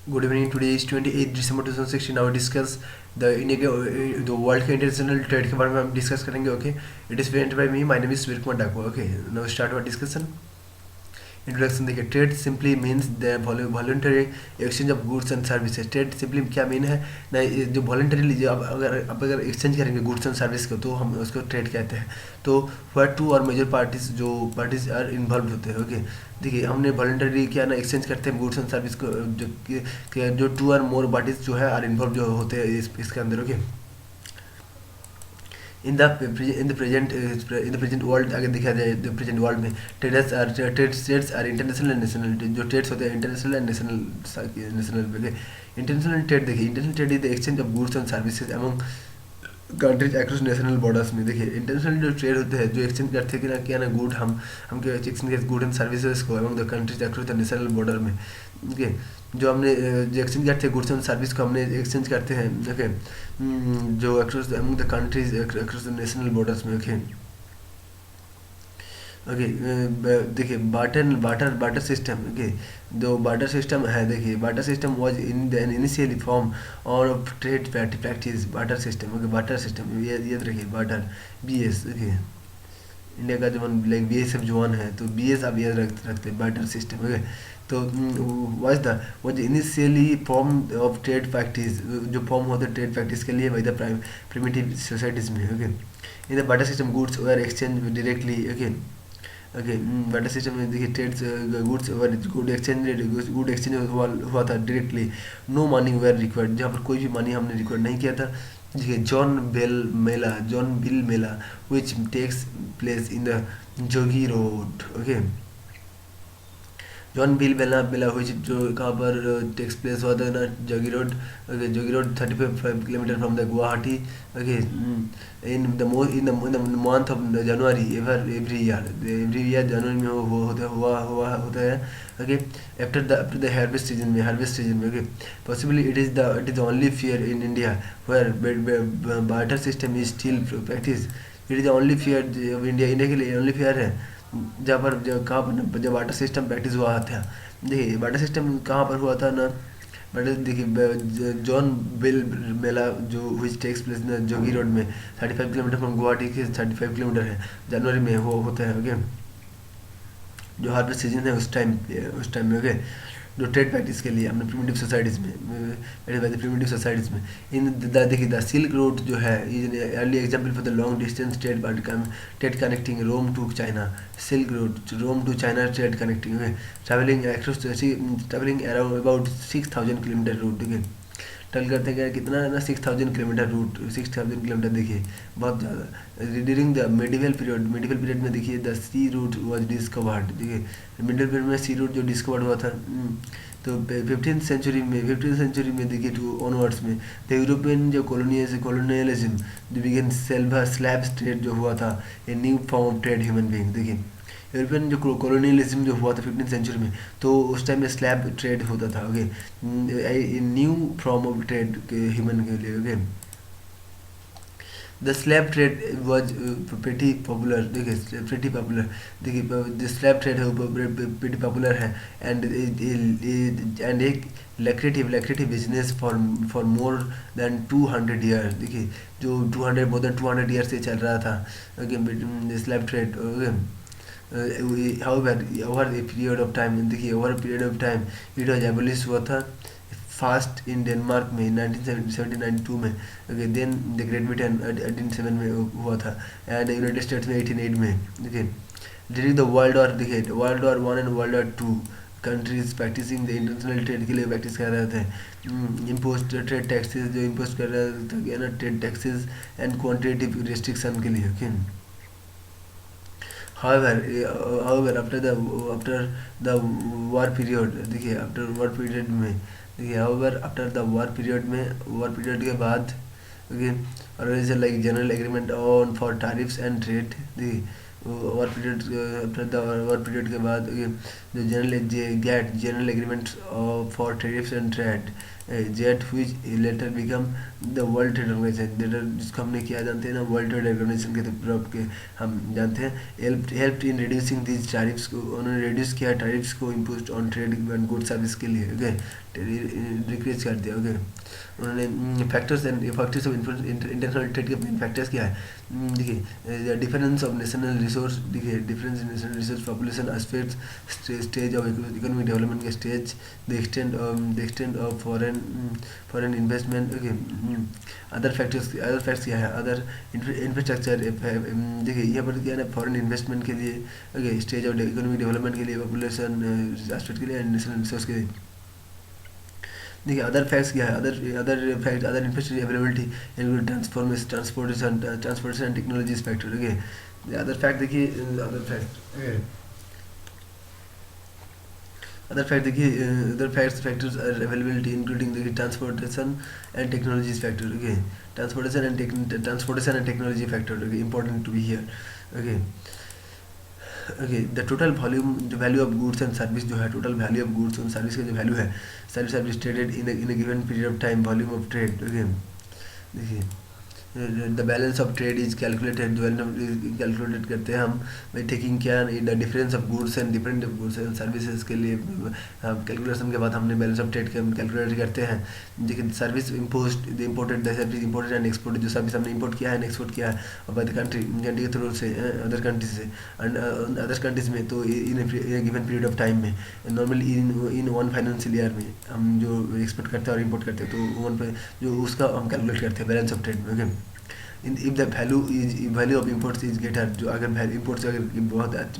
Good evening. Today is 28 December 2016. Now discuss the India के the world के international trade के बारे में हम डिस्कस करेंगे. Okay, it is presented by me. My name is Veer Kumar Dako. Okay, now start our discussion. Introduction देखिए. Trade simply means the voluntary exchange of goods and services. Trade simply क्या mean है ना, जो वॉलंटरीली जो अगर एक्सचेंज करेंगे goods and service को तो हम उसको ट्रेड कहते हैं. तो फॉर टू और मेजर पार्टीज जो पार्टीज आर इन्वॉल्व होते हैं. ओके, देखिए हमने वॉलंटरी क्या ना एक्सचेंज करते हैं गुड्स एंड सर्विस को, जो टू और मोर पार्टीज जो है आर इन्वॉल्व जो होते हैं इसके अंदर. Okay, in the present world अगर देखा जाए तो प्रेजेंट वर्ल्ड में trades are international and national. जो ट्रेड्स होते हैं international and national. International trade देखिए, international trade is the exchange of goods and services among countries across national borders में. देखिए इंटरनेशनल जो ट्रेड होते हैं जो एक्सचेंज करते हैं कि ना क्या ना गुड हम क्या एक्सचेंज करते गुड एंड सर्विसेज को एवं the countries across the national border में. ओके, जो हमने जो एक्सचेंज करते हैं गुड्स एंड सर्विस को हमने एक्सचेंज करते हैं. ओके, जो across among the countries across the national borders में. ओके, ओके, देखिए barter barter barter system. Okay, जो बार्टर सिस्टम है देखिए barter system was in the initially form और of trade practice. Barter system. Okay, barter system ये याद रखिए. Barter BS. Okay, India का जो लाइक BSF जवान है तो BS आप याद रखते हैं बार्टर सिस्टम. ओके, तो was initially form of trade practice. जो फॉर्म होता है ट्रेड प्रैक्टिस के लिए बाय द प्रिमिटिव सोसाइटीज में. Okay, in the barter system goods were exchange directly. Okay, okay, barter system में देखिए ट्रेड्स गुड्स और गुड एक्सचेंज हुआ था directly. No money were required. जहाँ पर कोई भी मनी हमने रिक्वायर्ड नहीं किया था. देखिए Jonbeel Mela which takes place in the Jagiroad. Okay, Jonbeel Mela Mela हुई जो कहाँ पर टेक्स प्लेस हुआ था ना, Jagiroad. Okay, Jagiroad 35 kilometre from the Guwahati. Okay, in the month of January every year जनवरी में होता है. Okay, after the harvest season में. Okay, possibly it is only fair in India where barter system is still practice. It is only fair of India के लिए only fair है जहाँ पर कहाँ पर जब वाटर सिस्टम प्रैक्टिस हुआ था. देखिए वाटर सिस्टम कहाँ पर हुआ था ना, बट देखिए जॉन बिल मेला जो विच टेक्स प्लेस ना जोगी रोड में 35 किलोमीटर फ्रॉम गुवाहाटी के 35 किलोमीटर है. जनवरी में वो होता है. ओके, जो हार्वेस्ट सीजन है उस टाइम में. ओके, जो ट्रेड प्रैक्टिस के लिए हमने प्रिमिटिव सोसाइटीज़ में प्रिमिटिव सोसाइटीज़ में इन देखिए द सिल्क रोड जो है is early example for the long distance trade connecting Rome to China. Silk road Rome to China trade connecting. Travelling around about 6,000 kilometre route. Okay, travel करते हैं कितना है ना 6,000 kilometre root. 6,000 kilometre देखिए बहुत ज़्यादा. ड्यूरिंग द मेडिवल पीरियड में देखिए the sea route was discovered. देखिए मिडिल पीरियड में सी रूट जो डिस्कवर्ड हुआ था. तो 15th सेंचुरी में देखिए टू ऑनवर्ड्स में द यूरोपियन जो कॉलोनियलिज्म जो बिगेन स्लैब ट्रेड जो हुआ था a new form of trade human being. देखिए यूरोपियन जो कॉलोनियलिज्म जो हुआ था 15th सेंचुरी में तो उस टाइम में स्लैब ट्रेड होता था. Okay, new form of trade human के लिए. Okay, the slab trade was pretty popular. देखिए प्रीटी पॉपुलर. देखिए जो स्लैब ट्रेड है वो प्रीटी पॉपुलर है एंड एक lucrative business for more than 200 year. देखिए जो मोर देन 200 ईयर से चल रहा था. Okay, slave trade. Okay, over a period of time. देखिए over period of time it was abolish हुआ था फास्ट इन डेनमार्क में 1972 में. Okay, then the Great Britain 1807 में हुआ था एंड यूनाइटेड स्टेट्स में 1808 में. देखिए ड्यूरिंग द वर्ल्ड वॉर. देखिए world war 1 and world war 2 countries practising the international trade के लिए प्रैक्टिस कर रहे थे. इम्पोज ट्रेड टैक्सेस जो इम्पोज कर रहे थे ना trade taxes and quantitative restriction के लिए. Okay, however after the war period. देखिए आफ्टर war period में देखिए आफ्टर द war period के बाद. Okay, organisation like general agreement on for tariffs and trade. देखिए war period, after the war period के बाद जो general agreement for tariffs and trade, GATT which later become the world trade organisation, जिसको हमने क्या जानते हैं ना, वर्ल्ड ट्रेड ऑर्गेनाइजेशन के तरफ के हम जानते हैं। Help in reducing these tariffs को, उन्होंने रिड्यूस किया टैरिफ्स को impose on trade and good service के लिए, ओके, डिक्रीज कर दिया, ओके। उन्होंने फैक्टर्स ऑफ इंटरनेशनल ट्रेड के मेन फैक्टर्स क्या है, देखिए डिफरेंस ऑफ नेशनल रिसोर्स, देखिए difference in national resource, population aspects, stage of economic development के stage, the extent of foreign investment, okay. Other facts क्या है, अदर इंफ्रास्ट्रक्चर, देखिए यहाँ पर क्या है ना, फॉरेन इन्वेस्टमेंट के लिए, okay, stage of economic development के लिए, पॉपुलेशन एस्पेक्ट के लिए एंड नेशनल रिसोर्स के लिए। देखिए अदर फैक्ट्स क्या है, other infrastructure availability, include transportation and technology factor, okay. Other fact देखिए, other factors are availability including देखिए transportation and technology factor, okay. Transportation and technology factor, okay, important to be here, okay. Okay, the total volume, जो value of goods and service जो है, total value of goods and service का जो value है, service traded in a given period of time, volume of trade, okay. देखिए the balance of trade is calculated, जो calculate करते हैं हम बाई टेकिंग क्या, the difference of goods and different goods and services के लिए calculation के बाद हमने बैलेंस ऑफ ट्रेड के हम कैलकुलेट करते हैं। लेकिन service impose the imported, the service imported and export, जो सर्विस हमने इंपोर्ट किया है एक्सपोर्ट किया है बाय द कंट्री के थ्रू से अदर कंट्रीज से, एंड अदर कंट्रीज में, तो in given period of time में, normally in one financial year में हम जो एक्सपोर्ट करते हैं और इम्पोर्ट करते हैं, तो वन पे जो उसका हम कैलकुलेट करते हैं बैलेंस ऑफ ट्रेड में, okay. If the value of imports is greater, जो अगर इम्पोर्ट्स अगर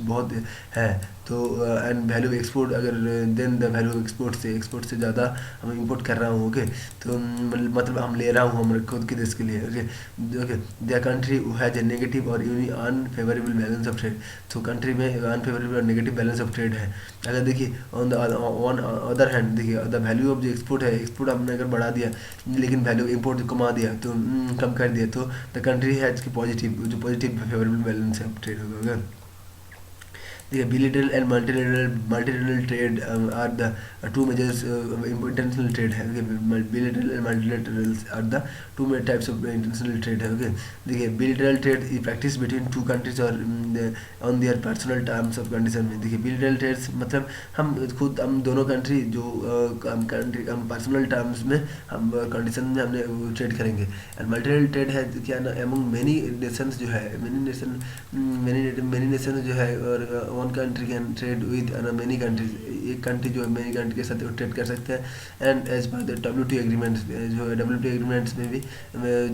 बहुत है तो, एंड वैल्यू ऑफ एक्सपोर्ट अगर then the value of export से ज़्यादा हम इंपोर्ट कर रहा हूँ, ओके, तो मतलब हम ले रहा हूँ हमारे खुद के देश के लिए, okay. The country has a negative और अनफेवरेबल बैलेंस ऑफ ट्रेड, तो कंट्री में अनफेवरेबल और नेगेटिव बैलेंस ऑफ ट्रेड है। अगर देखिए ऑन अदर हैंड, देखिए द वैल्यू ऑफ जो एक्सपोर्ट है, एक्सपोर्ट हमने अगर बढ़ा दिया लेकिन वैल्यू इम्पोर्ट कमा दिया, तो कम कर दिया, तो द कंट्री हैज की positive favourable balance of trade होगा। देखिए bilateral and multilateral trade are the two measures international trade है, bilateral and multilaterals are the two types of international trade है, ओके। देखिए bilateral trade is practiced between two countries और on their personal terms of condition में। देखिए bilateral trades मतलब हम दोनों country जो हम पर्सनल टर्म्स में हम कंडीशन में हमने ट्रेड करेंगे। एंड मल्टीलेटरल ट्रेड है क्या ना, अमंग मेनी नेशंस जो है, मेनी नेशन जो है, और one country can trade with many countries, एक कंट्री जो है मेनी कंट्री के साथ ट्रेड कर सकते हैं। And as per the WTO agreements, जो WTO एग्रीमेंट्स में भी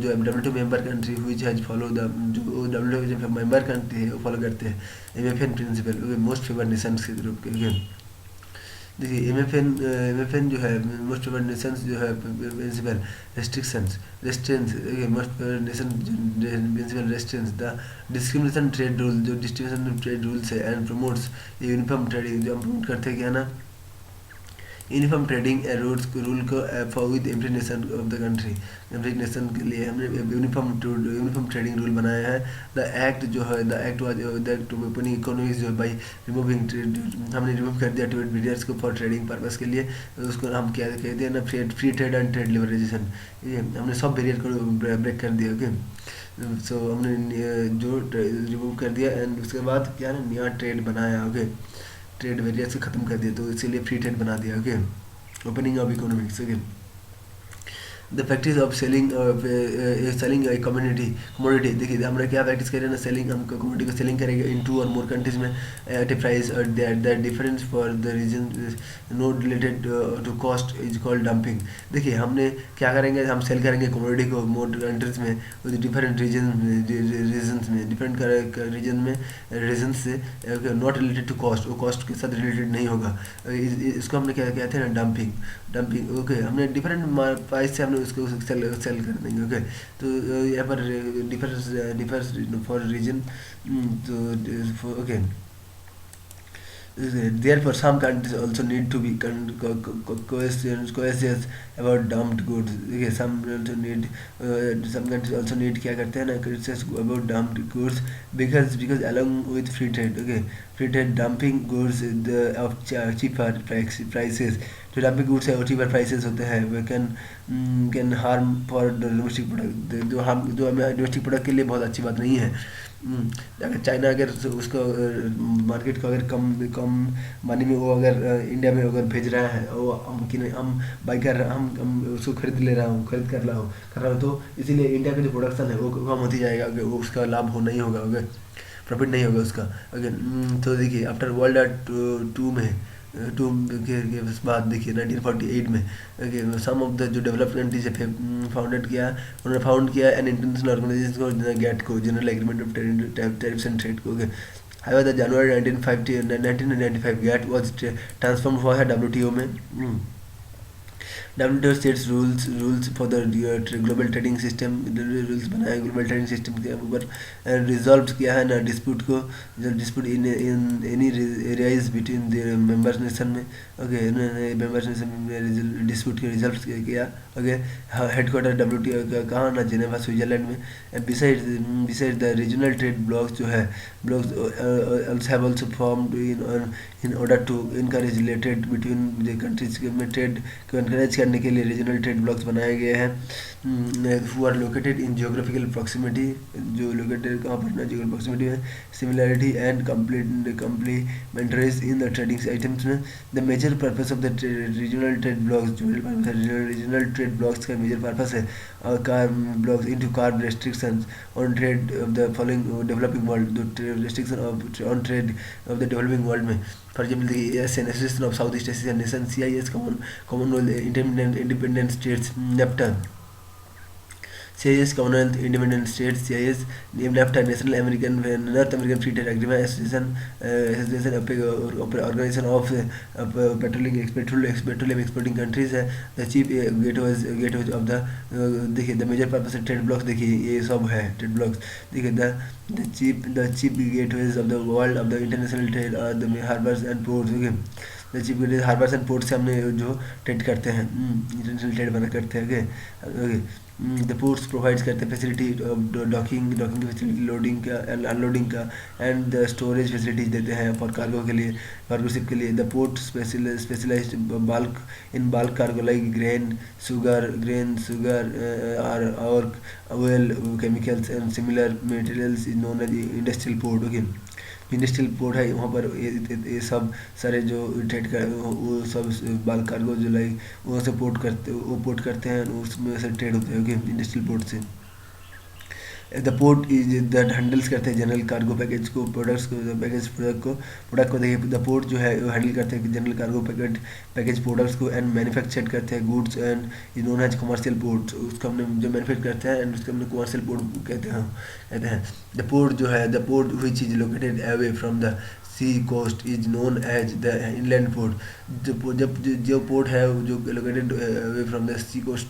जो WTO member country which has follow the, जो WTO मेंबर कंट्री है वो फॉलो करते हैं MFN principle, most favoured nations के ग्रुप के। देखिए MFN जो है मोस्ट फेवर्ड नेशंस जो है principle restraints most favoured nation principle restraints the discrimination trade rule, जो डिस्क्रिमिनेशन ट्रेड रूल्स है, एंड प्रमोट्स यूनिफॉर्म ट्रेडिंग, जो हम प्रमोट करते हैं क्या ना, यूनिफॉर्म ट्रेडिंग रूल को with every nation of the country, every nation के लिए हमने यूनिफॉर्म ट्रेडिंग रूल बनाया है। द एक्ट जो है, the act was the opening economics जो बाई रिमूविंग ट्रेड, हमने रिमूव कर दिया ट्रेड बैरियर्स को फॉर ट्रेडिंग पर्पस के लिए, उसको हम क्या कहते हैं ना, free trade and trade liberalisation, ये हमने सब बैरियर को ब्रेक कर दिया, ओके। सो हमने जो रिमूव कर दिया, एंड उसके बाद क्या ना नया ट्रेड बनाया, ओके, ट्रेड बैरियर्स को ख़त्म कर दिया, तो इसीलिए फ्री ट्रेड बना दिया, okay, opening of economics, okay. The practice of selling commodity, देखिए हमने क्या प्रैक्टिस करें ना, सेलिंग, हम कमोडिटी को सेलिंग करेंगे इन टू और मोर कंट्रीज में एट ए प्राइस, और that difference for the reason not related to cost is called dumping. देखिए हमने क्या करेंगे, हम सेल करेंगे कमोडिटी को मोर कंट्रीज में डिफरेंट रीजन्स में, डिफरेंट रीजन में रीजन से, नॉट रिलेटेड टू कॉस्ट, वो कॉस्ट के साथ रिलेटेड नहीं होगा, इसको हमने क्या कहते हैं ना, डंपिंग, ओके। हमने डिफरेंट प्राइस से हमने उसको सेल कर देंगे, ओके। तो यहाँ पर डिफर्स फॉर रीजन, तो okay. Therefore, some countries also need to be cautious about dumped goods. Okay, some countries also need क्या करते हैं ना cautious about dumped goods because along with free trade, okay, free trade dumping goods of cheaper prices. जो dumping goods है वो cheaper prices होते हैं वो can harm for the domestic product, जो हमें domestic product के लिए बहुत अच्छी बात नहीं है. अगर चाइना अगर उसको मार्केट को अगर कम कम मनी में वो अगर इंडिया में अगर भेज रहा है वो हम बाई कर रहा हम उसको खरीद ले रहा हूँ खरीद कर रहा हूँ तो इसीलिए इंडिया का जो प्रोडक्शन है वो कम होती जाएगा अगर वो उसका लाभ हो नहीं होगा अगर प्रॉफिट नहीं होगा उसका अगर. तो देखिए आफ्टर वर्ल्ड वार टू में टू के बाद देखिए 1948 में सम ऑफ द जो डेवलप्ड कंट्रीज है फाउंडेड किया उन्होंने फाउंड किया एन इंटरनेशनल ऑर्गेनाइजेशन को गेट को general agreement of tariffs and trade को. However, the January 1995 GATT was transformed हुआ है WTO में. WTO states rules for the global trading system. Rules बनाया ग्लोबल ट्रेडिंग सिस्टम के ऊपर रिजॉल्व किया है ना डिस्प्यूट को dispute in any areas between the members nation में. ओके इन्होंने मेंबर्स नेशन में डिस्प्यूट के रिजॉल्व किया. ओके हेडक्वार्टर WTO का कहाँ ना जेनेवा स्विट्जरलैंड में. Beside the regional trade blocks जो है blocks have also formed in order to encourage related between the countries में ट्रेड को इनकरेज करने के लिए रीजनल ट्रेड ब्लॉक्स बनाए गए हैं. Who are located in geographical proximity जो लोकेटेड कहाँ पर ना जियोग्राफिकल प्रॉक्सिमिटी में similarity and complementaries in the trading items में. The major purpose of the regional trade blocks जो रीजनल ट्रेड ब्लॉक्स का मेजर पर्पस है curb blocs into curb restrictions on trade of the following developing world restriction on trade of the developing world में. For example, the Association of Southeast Asian Nations (CIS), Commonwealth Independent States (NAFTA), CIS, Commonwealth Independent States (CIS), NAFTA, North American Free Trade Agreement Association, Organization of Petroleum Exporting Countries है. The chief gateways of the देखिए the major purpose of trade blocks देखिए ये सब है trade blocks. देखिए the chief gateways of the world of the international trade are the harbors and ports. Okay, the chief gateways harbors and ports से हमने जो trade करते हैं इंटरनेशनल ट्रेड बना करते हैं. ओके द पोर्ट्स प्रोवाइड्स करते हैं फैसिलिटी डॉकिंग की फैसिलिटी लोडिंग का एंड अनलोडिंग का एंड द स्टोरेज फैसिलिटीज देते हैं फॉर कार्गो के लिए कार्गो शिप के लिए. The port specialised bulk cargo like grain sugar और oil chemicals and similar materials is known as industrial port. Okay industrial port है वहाँ पर ये सब सारे जो ट्रेड कर वो सब बाल कार्गो जो लाइक वो से पोर्ट करते हैं उसमें से ट्रेड होते हैं. ओके इंडस्ट्रियल पोर्ट से the port is that handles करते हैं जनरल कार्गो पैकेज को प्रोडक्ट को देखिए द पोर्ट जो है वो हैंडल करते हैं जनरल कार्गो पैकेज प्रोडक्ट्स को एंड मैन्युफैक्चर करते हैं goods and is known as commercial port. उसको हमने जो मैन्युफैक्चर करते हैं एंड उसको हमने कमर्शियल पोर्ट कहते हैं. द पोर्ट जो है the port which is located away from the sea coast is known as the inland port. जो पोर्ट है जो located away from the sea coast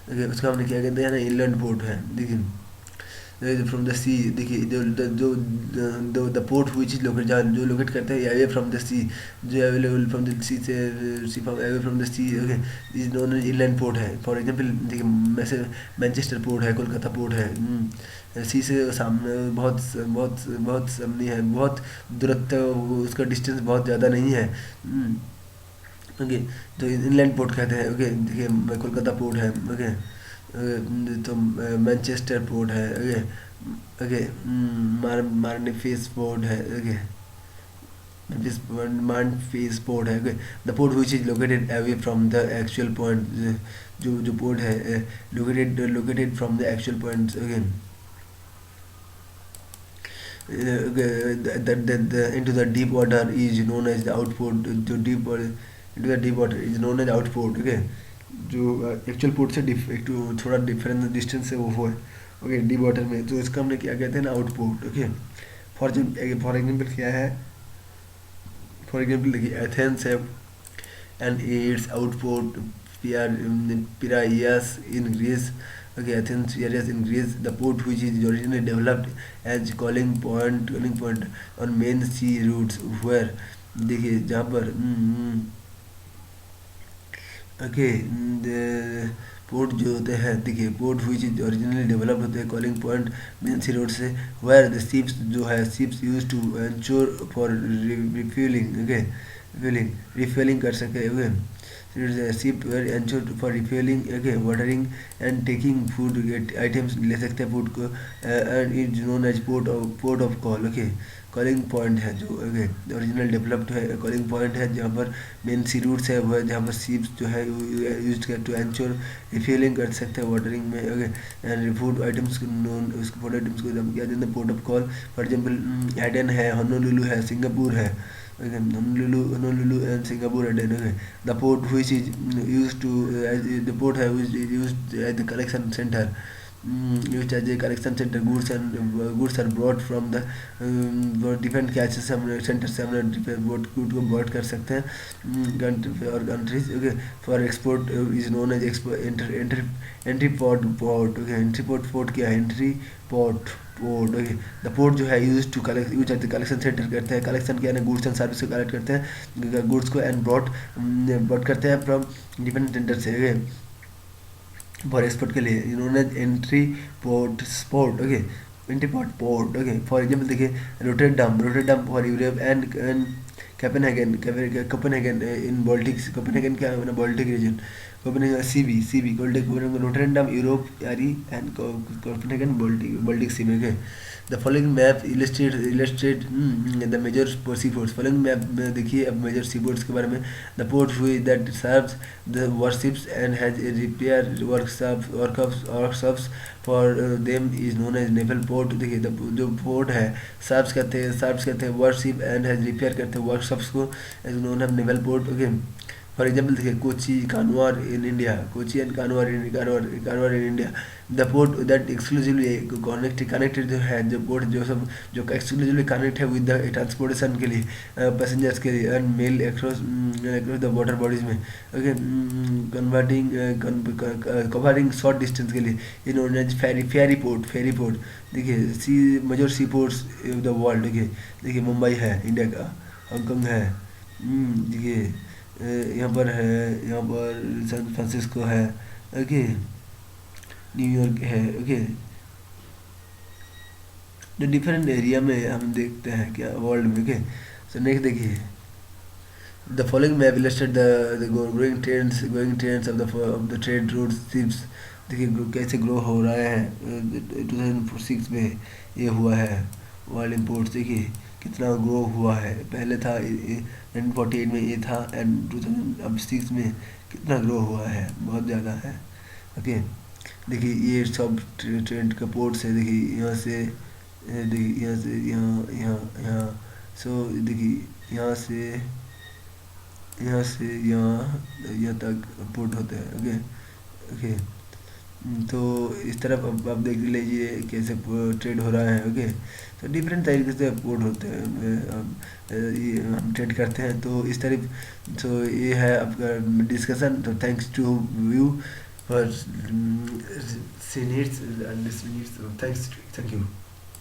उसका हमने क्या कहते हैं ना इनलैंड पोर्ट है. देखिए फ्रॉम द सी देखिए जो the port which is locate जहाँ जो लोकेट करते हैं अवे फ्रॉम द सी जो अवेलेबल फ्रॉम द सी से away from the sea. Okay is known as inland port है. फॉर एग्जांपल देखिए मैनचेस्टर पोर्ट है कोलकाता पोर्ट है सी से सामने बहुत सामने है बहुत दूरत्व उसका डिस्टेंस बहुत ज़्यादा नहीं है. ओके तो इनलैंड पोर्ट कहते हैं. ओके देखिए कोलकाता पोर्ट है. ओके तो मैनचेस्टर पोर्ट है. ओके मार्निफिस पोर्ट है. ओके मार्निफिस पोर्ट है. Okay the port which is located away from the actual point जो पोर्ट है located from the actual point. Okay into the deep water is known as the outport. जो into the deep water is known as outport. Okay जो actual port से थोड़ा difference distance है वो है. Okay deep water में तो इसका हमने क्या कहते हैं ना आउटपोर्ट. ओके फॉर एग्जाम्पल क्या है फॉर एग्जाम्पल देखिए एथेंस है and its outport Piraeus in Greece. Okay, Athens areas in Greece, the port which is originally developed as calling point on main sea routes where देखिए जहाँ पर okay port जो होते हैं देखिए पोर्ट हुई चीज ओरिजिनली डेवलप होते हैं calling point main sea road से वेयर द शिप्स जो है ships use to ensure for refuelling okay refuelling कर सके okay ship where ensure for refuelling okay watering and taking food items ले सकते हैं फूड को and is known as port of call okay calling point है जो okay original developed है calling point है जहाँ पर मेन सी रूट्स है वह जहाँ पर शिप्स जो है यूज कर टू एंश्योर रिफ्यूलिंग कर सकते हैं वाटरिंग में okay and food items known उसके फूड आइटम्स को हम क्या देते हैं port of call for example Aden है होनोलुलु है सिंगापुर है okay Honolulu and Singapore Aden okay the port which is used to the port है which is used as the collection center used as a collection center goods are brought from the different catches हम center से हम different boat को board कर सकते हैं country और countries okay for export is known as entry port okay entry port क्या है entry port okay the port जो है use to collect use at the collection centre करते हैं कलेक्शन क्या है गुड्स एंड सर्विस को कलेक्ट करते हैं गुड्स को एंड ब्रॉड करते हैं फ्रॉम डिफरेंट सेंटर से फॉर एक्सपोर्ट के लिए इन्होंने entry port sport okay entry port okay for example देखिए Rotterdam for Europe and Copenhagen in Baltics Copenhagen क्या है बॉल्टिक रीजन कोपेनहेगन सीबी रोटरडम यूरोप यारी एंड कोपेनहेगन बॉल्टिक सी में the following map illustrate the major sea ports following map में देखिए अब major sea ports के बारे में द पोर्ट हुई that serves the warships and has repair workshops for them is known as naval port देखिए जो पोर्ट है सर्व्स कहते हैं वारशिप एंड हैज रिपेयर करते हैं वर्कशॉप्स को as known as naval port okay for example देखिए Kochi Karwar in India Kochi and Karwar in India the port that exclusively connected जो है जो पोर्ट जो एक्सक्लूसिवली कनेक्ट है विद द ट्रांसपोर्टेशन के लिए पैसेंजर्स के लिए and mail across the water bodies में ओके कवरिंग शॉर्ट डिस्टेंस के लिए in known as ferry port देखिए major sea ports of the world देखिए मुंबई है इंडिया का हांगकॉन्ग है देखिए यहाँ पर सैन फ्रांसिस्को है ओके न्यूयॉर्क है ओके जो डिफरेंट एरिया में हम देखते हैं क्या वर्ल्ड में ओके सो नेक्स्ट देखिए the following map illustrate the growing trends of the trade routes ships देखिए कैसे ग्रो हो रहा है 2006 में ये हुआ है वर्ल्ड इम्पोर्ट्स देखिए कितना ग्रो हुआ है पहले था 1948 में ये था एंड 2006 में कितना ग्रो हुआ है बहुत ज़्यादा है ओके देखिए ये सब ट्रेंड का पोर्ट्स है देखिए यहाँ से यहाँ सो देखिए यहाँ से यहाँ तक पोर्ट होते हैं ओके ओके तो इस तरफ अब आप देख लीजिए कैसे ट्रेड हो रहा है ओके तो डिफरेंट तरीके से पोर्ट होते हैं ये हम ट्रेड करते हैं तो इस तरफ तो ये है आपका डिस्कशन तो thanks to you for seniors and thank you